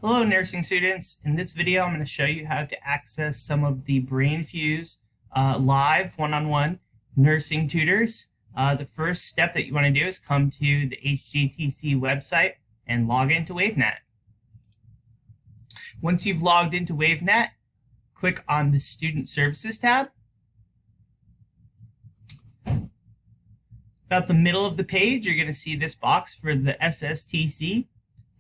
Hello nursing students. In this video I'm going to show you how to access some of the Brainfuse live one-on-one nursing tutors. The first step that you want to do is come to the HGTC website and log into Wavenet. Once you've logged into Wavenet, click on the Student Services tab. About the middle of the page, you're going to see this box for the SSTC.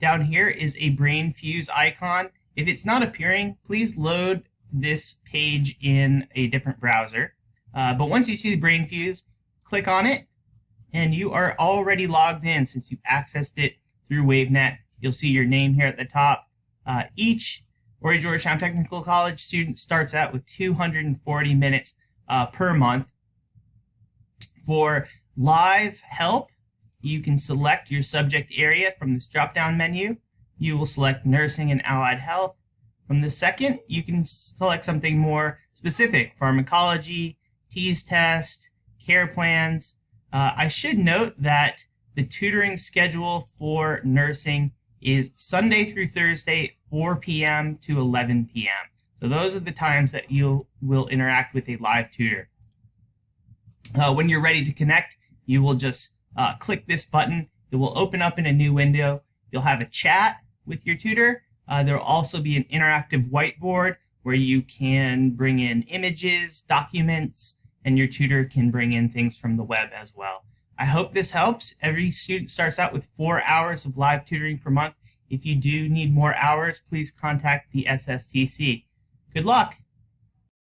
Down here is a Brainfuse icon. If it's not appearing, please load this page in a different browser. But once you see the Brainfuse, click on it, and you are already logged in since you've accessed it through Wavenet. You'll see your name here at the top. Each Horry Georgetown Technical College student starts out with 240 minutes per month. For live help, you can select your subject area from this drop-down menu. You will select Nursing and Allied Health. From the second, you can select something more specific, pharmacology, TEAS test, care plans. I should note that the tutoring schedule for nursing is Sunday through Thursday, 4 p.m. to 11 p.m. So those are the times that you will interact with a live tutor. When you're ready to connect, you will just click this button. It will open up in a new window. You'll have a chat with your tutor. There will also be an interactive whiteboard where you can bring in images, documents, and your tutor can bring in things from the web as well. I hope this helps. Every student starts out with 4 hours of live tutoring per month. If you do need more hours, please contact the SSTC. Good luck.